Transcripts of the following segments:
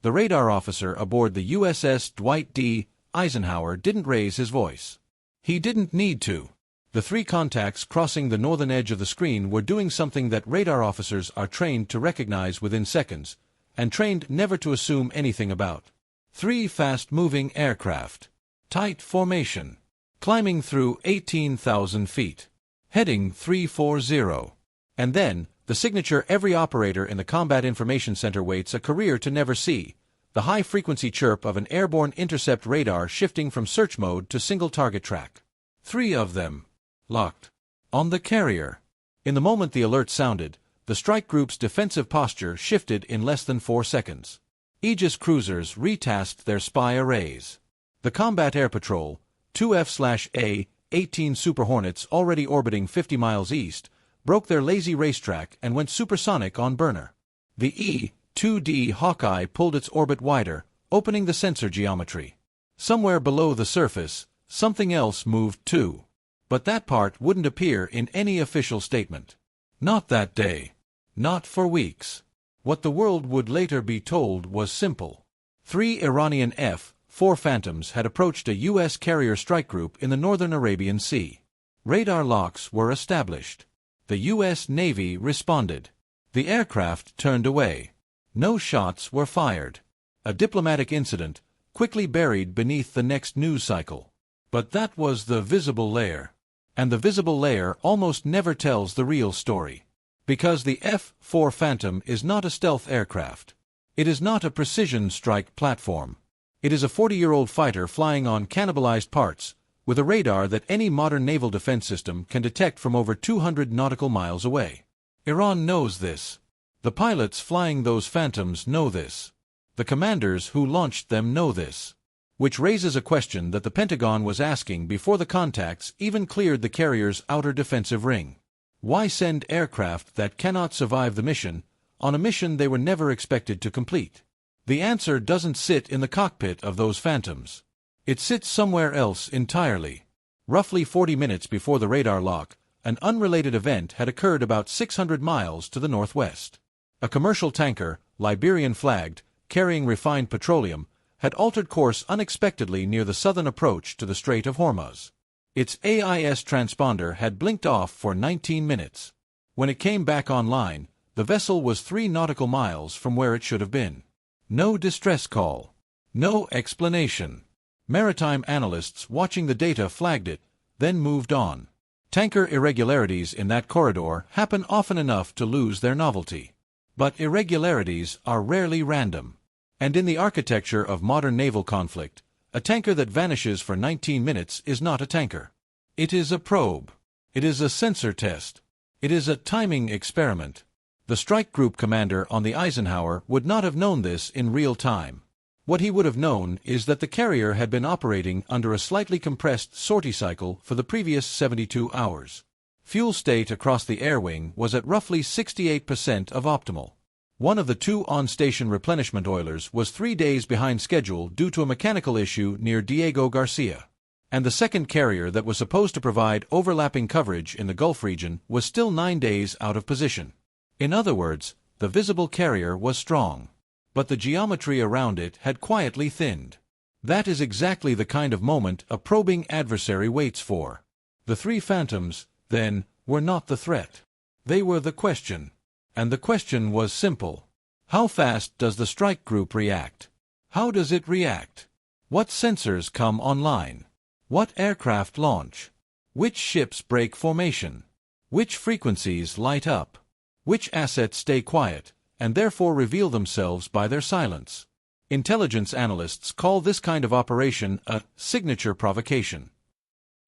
The radar officer aboard the USS Dwight D. Eisenhower didn't raise his voice. He didn't need to. The three contacts crossing the northern edge of the screen were doing something that radar officers are trained to recognize within seconds, and trained never to assume anything about. Three fast-moving aircraft. Tight formation. Climbing through 18,000 feet. Heading 340. And then, the signature every operator in the Combat Information Center waits a career to never see, the high-frequency chirp of an airborne intercept radar shifting from search mode to single-target track. Three of them. Locked. On the carrier. In the moment the alert sounded, the strike group's defensive posture shifted in less than 4 seconds. Aegis cruisers retasked their spy arrays. The Combat Air Patrol, 2F/A-18 Super Hornets already orbiting 50 miles east, broke their lazy racetrack and went supersonic on burner. The E-2D Hawkeye pulled its orbit wider, opening the sensor geometry. Somewhere below the surface, something else moved too. But that part wouldn't appear in any official statement. Not that day. Not for weeks. What the world would later be told was simple. 3 Iranian F-4 Phantoms had approached a U.S. carrier strike group in the northern Arabian Sea. Radar locks were established. The U.S. Navy responded. The aircraft turned away. No shots were fired. A diplomatic incident, quickly buried beneath the next news cycle. But that was the visible layer. And the visible layer almost never tells the real story. Because the F-4 Phantom is not a stealth aircraft. It is not a precision strike platform. It is a 40-year-old fighter flying on cannibalized parts, with a radar that any modern naval defense system can detect from over 200 nautical miles away. Iran knows this. The pilots flying those Phantoms know this. The commanders who launched them know this. Which raises a question that the Pentagon was asking before the contacts even cleared the carrier's outer defensive ring. Why send aircraft that cannot survive the mission, on a mission they were never expected to complete? The answer doesn't sit in the cockpit of those Phantoms. It sits somewhere else entirely. Roughly 40 minutes before the radar lock, an unrelated event had occurred about 600 miles to the northwest. A commercial tanker, Liberian-flagged, carrying refined petroleum, had altered course unexpectedly near the southern approach to the Strait of Hormuz. Its AIS transponder had blinked off for 19 minutes. When it came back online, the vessel was 3 nautical miles from where it should have been. No distress call. No explanation. Maritime analysts watching the data flagged it, then moved on. Tanker irregularities in that corridor happen often enough to lose their novelty. But irregularities are rarely random. And in the architecture of modern naval conflict, a tanker that vanishes for 19 minutes is not a tanker. It is a probe. It is a sensor test. It is a timing experiment. The strike group commander on the Eisenhower would not have known this in real time. What he would have known is that the carrier had been operating under a slightly compressed sortie cycle for the previous 72 hours. Fuel state across the air wing was at roughly 68% of optimal. One of the 2 on-station replenishment oilers was 3 days behind schedule due to a mechanical issue near Diego Garcia. And the second carrier that was supposed to provide overlapping coverage in the Gulf region was still 9 days out of position. In other words, the visible carrier was strong. But the geometry around it had quietly thinned. That is exactly the kind of moment a probing adversary waits for. The 3 Phantoms, then, were not the threat. They were the question. And the question was simple. How fast does the strike group react? How does it react? What sensors come online? What aircraft launch? Which ships break formation? Which frequencies light up? Which assets stay quiet, and therefore reveal themselves by their silence? Intelligence analysts call this kind of operation a signature provocation.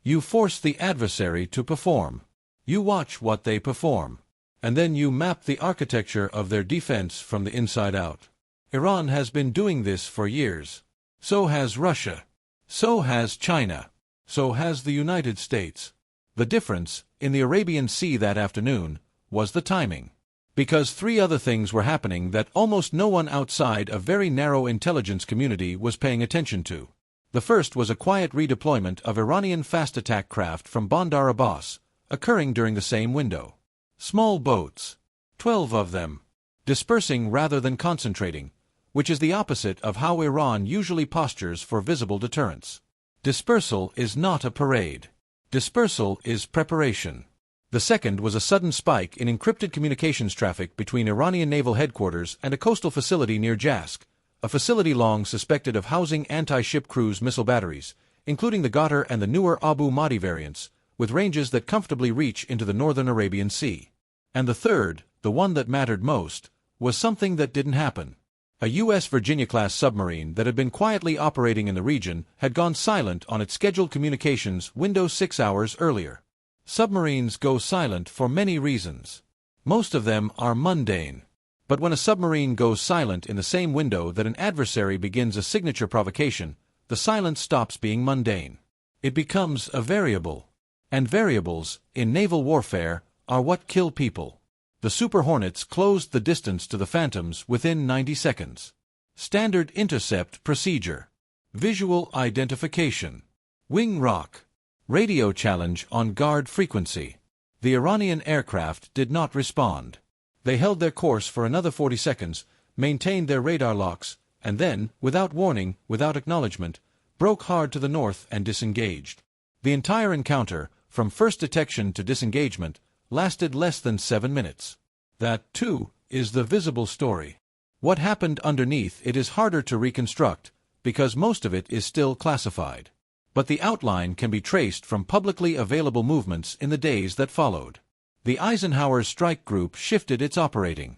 You force the adversary to perform. You watch what they perform. And then you map the architecture of their defense from the inside out. Iran has been doing this for years. So has Russia. So has China. So has the United States. The difference, in the Arabian Sea that afternoon, was the timing. Because 3 other things were happening that almost no one outside a very narrow intelligence community was paying attention to. The first was a quiet redeployment of Iranian fast attack craft from Bandar Abbas, occurring during the same window. Small boats. 12 of them. Dispersing rather than concentrating, which is the opposite of how Iran usually postures for visible deterrence. Dispersal is not a parade. Dispersal is preparation. The second was a sudden spike in encrypted communications traffic between Iranian naval headquarters and a coastal facility near Jask, a facility long suspected of housing anti-ship cruise missile batteries, including the Ghatar and the newer Abu Mahdi variants, with ranges that comfortably reach into the northern Arabian Sea. And the third, the one that mattered most, was something that didn't happen. A U.S. Virginia-class submarine that had been quietly operating in the region had gone silent on its scheduled communications window 6 hours earlier. Submarines go silent for many reasons. Most of them are mundane. But when a submarine goes silent in the same window that an adversary begins a signature provocation, the silence stops being mundane. It becomes a variable. And variables, in naval warfare, are what kill people. The Super Hornets closed the distance to the Phantoms within 90 seconds. Standard intercept procedure. Visual identification. Wing rock. Radio challenge on guard frequency. The Iranian aircraft did not respond. They held their course for another 40 seconds, maintained their radar locks, and then, without warning, without acknowledgement, broke hard to the north and disengaged. The entire encounter, from first detection to disengagement, lasted less than 7 minutes. That, too, is the visible story. What happened underneath it is harder to reconstruct, because most of it is still classified. But the outline can be traced from publicly available movements in the days that followed. The Eisenhower's strike group shifted its operating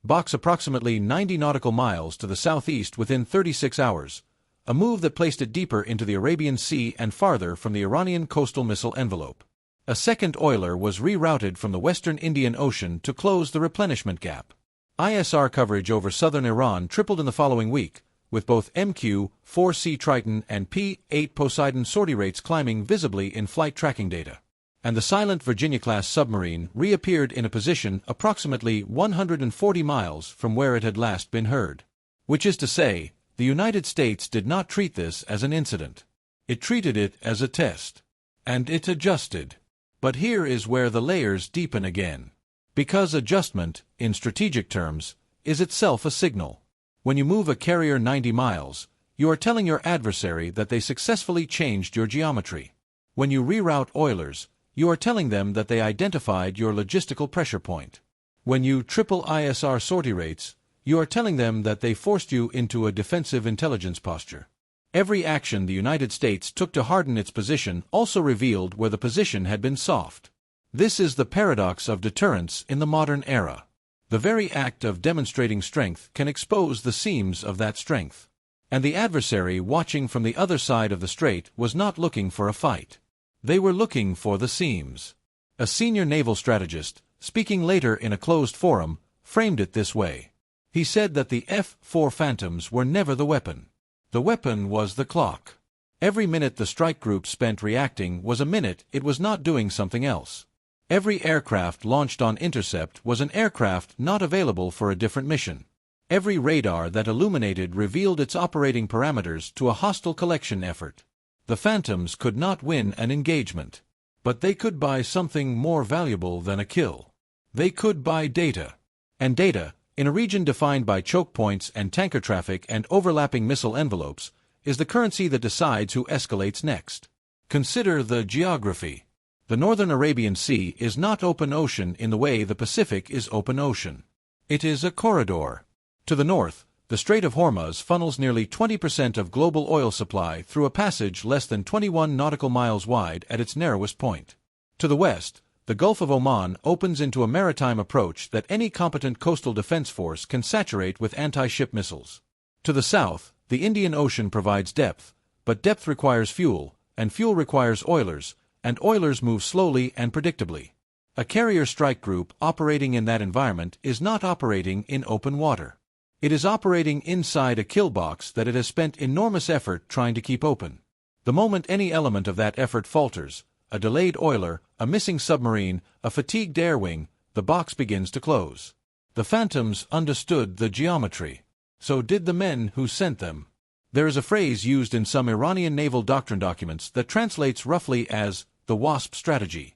box approximately 90 nautical miles to the southeast within 36 hours, a move that placed it deeper into the Arabian Sea and farther from the Iranian coastal missile envelope. A second oiler was rerouted from the western Indian Ocean to close the replenishment gap. ISR coverage over southern Iran tripled in the following week, with both MQ-4C Triton and P-8 Poseidon sortie rates climbing visibly in flight tracking data. And the silent Virginia-class submarine reappeared in a position approximately 140 miles from where it had last been heard. Which is to say, the United States did not treat this as an incident. It treated it as a test. And it adjusted. But here is where the layers deepen again. Because adjustment, in strategic terms, is itself a signal. When you move a carrier 90 miles, you are telling your adversary that they successfully changed your geometry. When you reroute oilers, you are telling them that they identified your logistical pressure point. When you triple ISR sortie rates, you are telling them that they forced you into a defensive intelligence posture. Every action the United States took to harden its position also revealed where the position had been soft. This is the paradox of deterrence in the modern era. The very act of demonstrating strength can expose the seams of that strength. And the adversary watching from the other side of the strait was not looking for a fight. They were looking for the seams. A senior naval strategist, speaking later in a closed forum, framed it this way. He said that the F-4 Phantoms were never the weapon. The weapon was the clock. Every minute the strike group spent reacting was a minute it was not doing something else. Every aircraft launched on intercept was an aircraft not available for a different mission. Every radar that illuminated revealed its operating parameters to a hostile collection effort. The Phantoms could not win an engagement. But they could buy something more valuable than a kill. They could buy data. And data, in a region defined by choke points and tanker traffic and overlapping missile envelopes, is the currency that decides who escalates next. Consider the geography. The northern Arabian Sea is not open ocean in the way the Pacific is open ocean. It is a corridor. To the north, the Strait of Hormuz funnels nearly 20% of global oil supply through a passage less than 21 nautical miles wide at its narrowest point. To the west, the Gulf of Oman opens into a maritime approach that any competent coastal defense force can saturate with anti-ship missiles. To the south, the Indian Ocean provides depth, but depth requires fuel, and fuel requires oilers, and oilers move slowly and predictably. A carrier strike group operating in that environment is not operating in open water. It is operating inside a kill box that it has spent enormous effort trying to keep open. The moment any element of that effort falters, a delayed oiler, a missing submarine, a fatigued air wing, the box begins to close. The Phantoms understood the geometry. So did the men who sent them. There is a phrase used in some Iranian naval doctrine documents that translates roughly as the WASP strategy.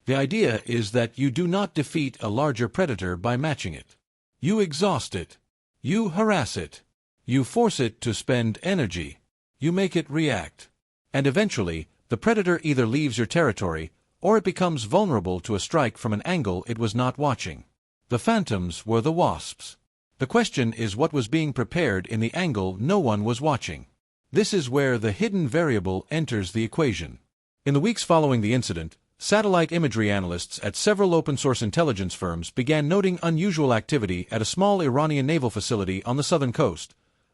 The idea is that you do not defeat a larger predator by matching it. You exhaust it. You harass it. You force it to spend energy. You make it react. And eventually, the predator either leaves your territory, or it becomes vulnerable to a strike from an angle it was not watching. The phantoms were the wasps. The question is what was being prepared in the angle no one was watching. This is where the hidden variable enters the equation. In the weeks following the incident, satellite imagery analysts at several open-source intelligence firms began noting unusual activity at a small Iranian naval facility on the southern coast,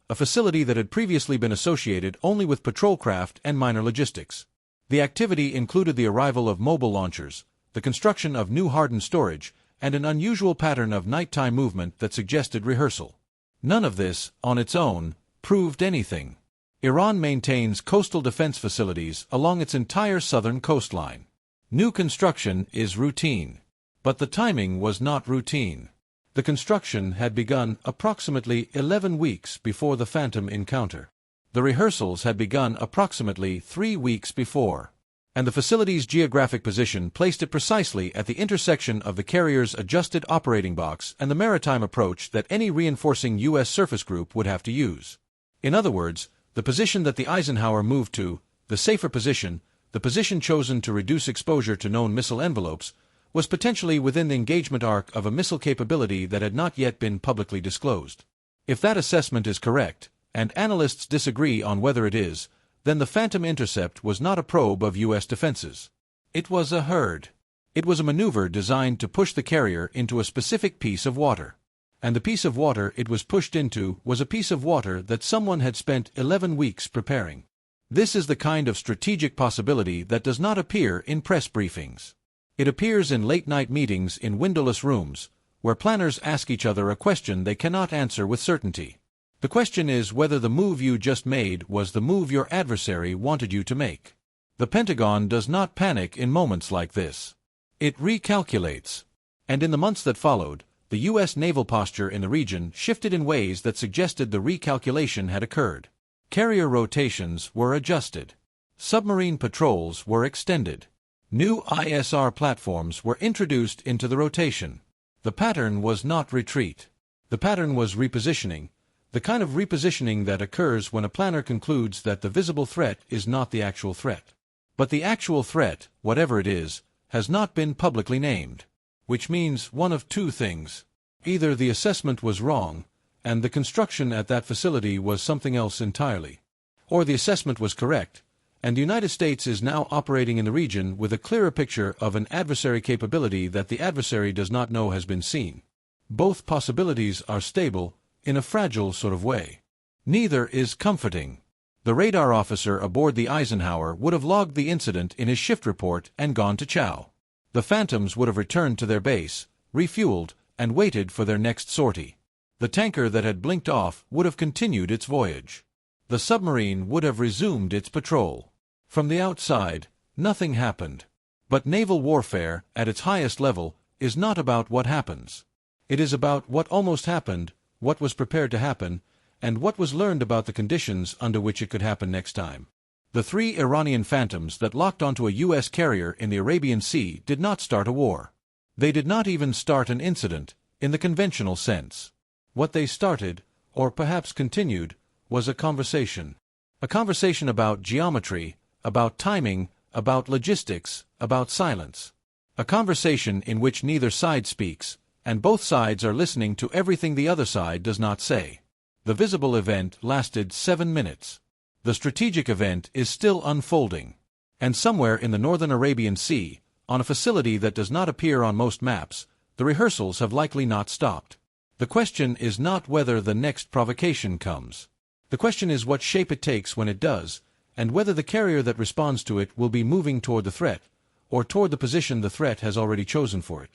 a facility that had previously been associated only with patrol craft and minor logistics. The activity included the arrival of mobile launchers, the construction of new hardened storage, and an unusual pattern of nighttime movement that suggested rehearsal. None of this, on its own, proved anything. Iran maintains coastal defense facilities along its entire southern coastline. New construction is routine. But the timing was not routine. The construction had begun approximately 11 weeks before the Phantom encounter. The rehearsals had begun approximately 3 weeks before. And the facility's geographic position placed it precisely at the intersection of the carrier's adjusted operating box and the maritime approach that any reinforcing U.S. surface group would have to use. In other words, the position that the Eisenhower moved to, the safer position, the position chosen to reduce exposure to known missile envelopes, was potentially within the engagement arc of a missile capability that had not yet been publicly disclosed. If that assessment is correct, and analysts disagree on whether it is, then the Phantom intercept was not a probe of U.S. defenses. It was a herd. It was a maneuver designed to push the carrier into a specific piece of water. And the piece of water it was pushed into was a piece of water that someone had spent 11 weeks preparing. This is the kind of strategic possibility that does not appear in press briefings. It appears in late-night meetings in windowless rooms, where planners ask each other a question they cannot answer with certainty. The question is whether the move you just made was the move your adversary wanted you to make. The Pentagon does not panic in moments like this. It recalculates. And in the months that followed, the U.S. naval posture in the region shifted in ways that suggested the recalculation had occurred. Carrier rotations were adjusted. Submarine patrols were extended. New ISR platforms were introduced into the rotation. The pattern was not retreat. The pattern was repositioning, the kind of repositioning that occurs when a planner concludes that the visible threat is not the actual threat. But the actual threat, whatever it is, has not been publicly named. Which means one of two things. Either the assessment was wrong, and the construction at that facility was something else entirely. Or the assessment was correct, and the United States is now operating in the region with a clearer picture of an adversary capability that the adversary does not know has been seen. Both possibilities are stable, in a fragile sort of way. Neither is comforting. The radar officer aboard the Eisenhower would have logged the incident in his shift report and gone to chow. The Phantoms would have returned to their base, refueled, and waited for their next sortie. The tanker that had blinked off would have continued its voyage. The submarine would have resumed its patrol. From the outside, nothing happened. But naval warfare, at its highest level, is not about what happens. It is about what almost happened, what was prepared to happen, and what was learned about the conditions under which it could happen next time. The 3 Iranian Phantoms that locked onto a U.S. carrier in the Arabian Sea did not start a war. They did not even start an incident, in the conventional sense. What they started, or perhaps continued, was a conversation. A conversation about geometry, about timing, about logistics, about silence. A conversation in which neither side speaks, and both sides are listening to everything the other side does not say. The visible event lasted 7 minutes. The strategic event is still unfolding. And somewhere in the northern Arabian Sea, on a facility that does not appear on most maps, the rehearsals have likely not stopped. The question is not whether the next provocation comes. The question is what shape it takes when it does, and whether the carrier that responds to it will be moving toward the threat, or toward the position the threat has already chosen for it.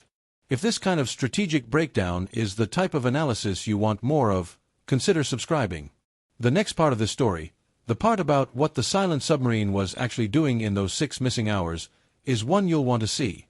If this kind of strategic breakdown is the type of analysis you want more of, consider subscribing. The next part of this story, the part about what the silent submarine was actually doing in those 6 missing hours, is one you'll want to see.